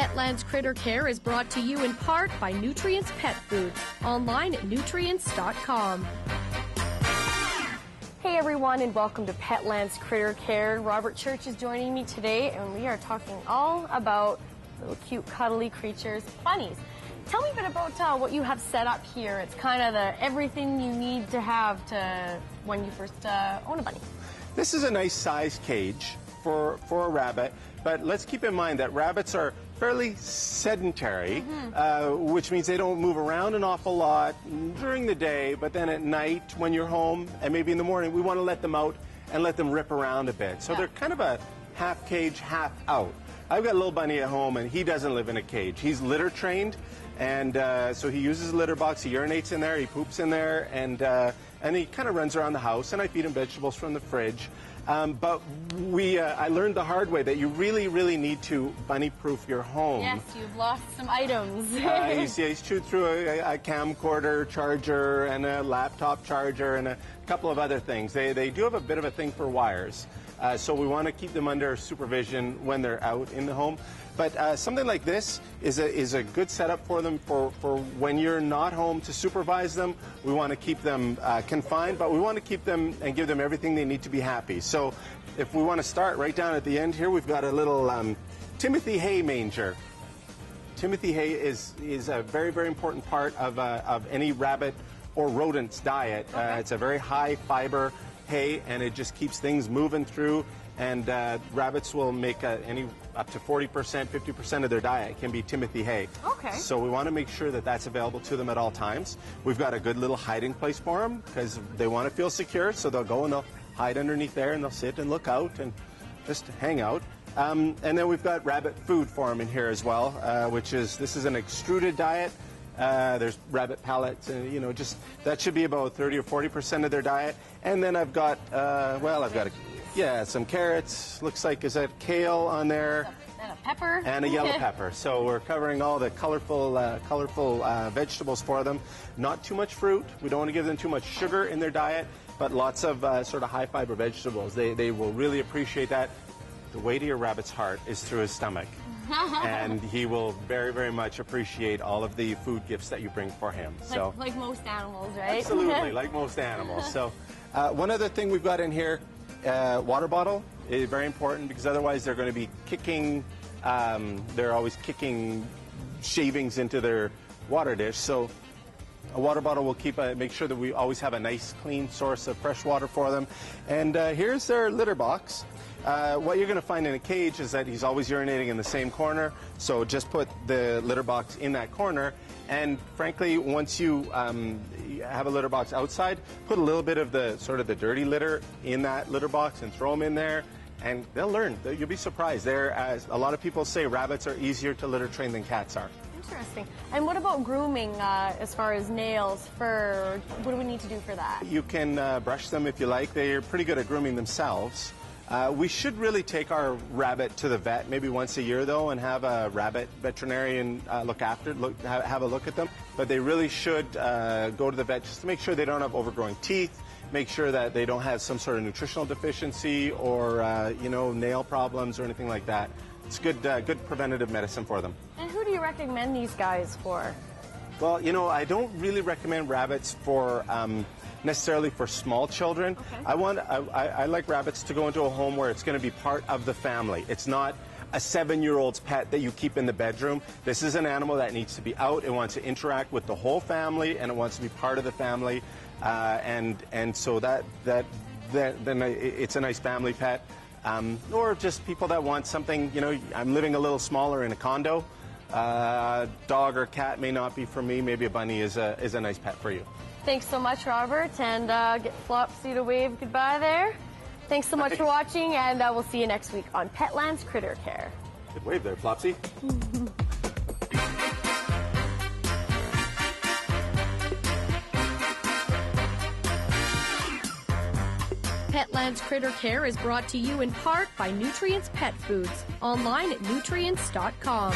Petland's Critter Care is brought to you in part by Nutrients Pet Foods, online at nutrients.com. Hey everyone, and welcome to Petland's Critter Care. Robert Church is joining me today, and we are talking all about little cute cuddly creatures, bunnies. Tell me a bit about what you have set up here. It's kind of the everything you need to have to when you first own a bunny. This is a nice size cage for a rabbit, but let's keep in mind that rabbits are fairly sedentary, which means they don't move around an awful lot during the day, but then at night when you're home and maybe in the morning, we want to let them out and let them rip around a bit. So they're kind of a half cage, half out. I've got a little bunny at home, and he doesn't live in a cage. He's litter trained, and so he uses a litter box. He urinates in there, he poops in there, and he kind of runs around the house, and I feed him vegetables from the fridge. But I learned the hard way that you really, really need to bunny-proof your home. Yes, you've lost some items. He's chewed through a camcorder charger and a laptop charger and a couple of other things. They do have a bit of a thing for wires. So we want to keep them under supervision when they're out in the home. But something like this is a good setup for them for when you're not home to supervise them. We want to keep them confined, but we want to keep them and give them everything they need to be happy. So if we want to start right down at the end here, we've got a little Timothy hay manger. Timothy hay is a very, very important part of any rabbit or rodent's diet. It's a very high fiber hay, and it just keeps things moving through, and rabbits will make any up to 40%, 50% of their diet can be Timothy hay. Okay. So we want to make sure that that's available to them at all times. We've got a good little hiding place for them because they want to feel secure, so they'll go and they'll hide underneath there, and they'll sit and look out and just hang out. And then we've got rabbit food for them in here as well, this is an extruded diet. There's rabbit pellets, and just that should be about 30 or 40% of their diet. And then I've got, some carrots. Looks like is that kale on there? And a pepper. And a yellow pepper. So we're covering all the colorful vegetables for them. Not too much fruit. We don't want to give them too much sugar in their diet, but lots of sort of high fiber vegetables. They will really appreciate that. The way to your rabbit's heart is through his stomach. And he will very, very much appreciate all of the food gifts that you bring for him. Like most animals, right? Absolutely, like most animals. So one other thing we've got in here, water bottle is very important because otherwise they're going to be kicking, they're always kicking shavings into their water dish. So a water bottle will make sure that we always have a nice, clean source of fresh water for them. And here's their litter box. What you're going to find in a cage is that he's always urinating in the same corner, so just put the litter box in that corner. And frankly, once you have a litter box outside, put a little bit of the the dirty litter in that litter box and throw them in there, and they'll learn. You'll be surprised. As a lot of people say, rabbits are easier to litter train than cats are. Interesting. And what about grooming as far as nails, fur? What do we need to do for that? You can brush them if you like. They're pretty good at grooming themselves. We should really take our rabbit to the vet maybe once a year, though, and have a rabbit veterinarian have a look at them. But they really should go to the vet just to make sure they don't have overgrowing teeth, make sure that they don't have some sort of nutritional deficiency or, nail problems or anything like that. It's good preventative medicine for them. And who do you recommend these guys for? Well, I don't really recommend rabbits for necessarily for small children. Okay. I like rabbits to go into a home where it's going to be part of the family. It's not a 7-year-old's pet that you keep in the bedroom. This is an animal that needs to be out. It wants to interact with the whole family, and it wants to be part of the family. And so then it's a nice family pet. Or just people that want something. I'm living a little smaller in a condo. Dog or cat may not be for me. Maybe a bunny is a nice pet for you. Thanks so much, Robert, and get Flopsy to wave goodbye there. Thanks so much for watching, and we'll see you next week on Petland's Critter Care. Good wave there, Flopsy. Petland's Critter Care is brought to you in part by Nutrients Pet Foods, online at nutrients.com.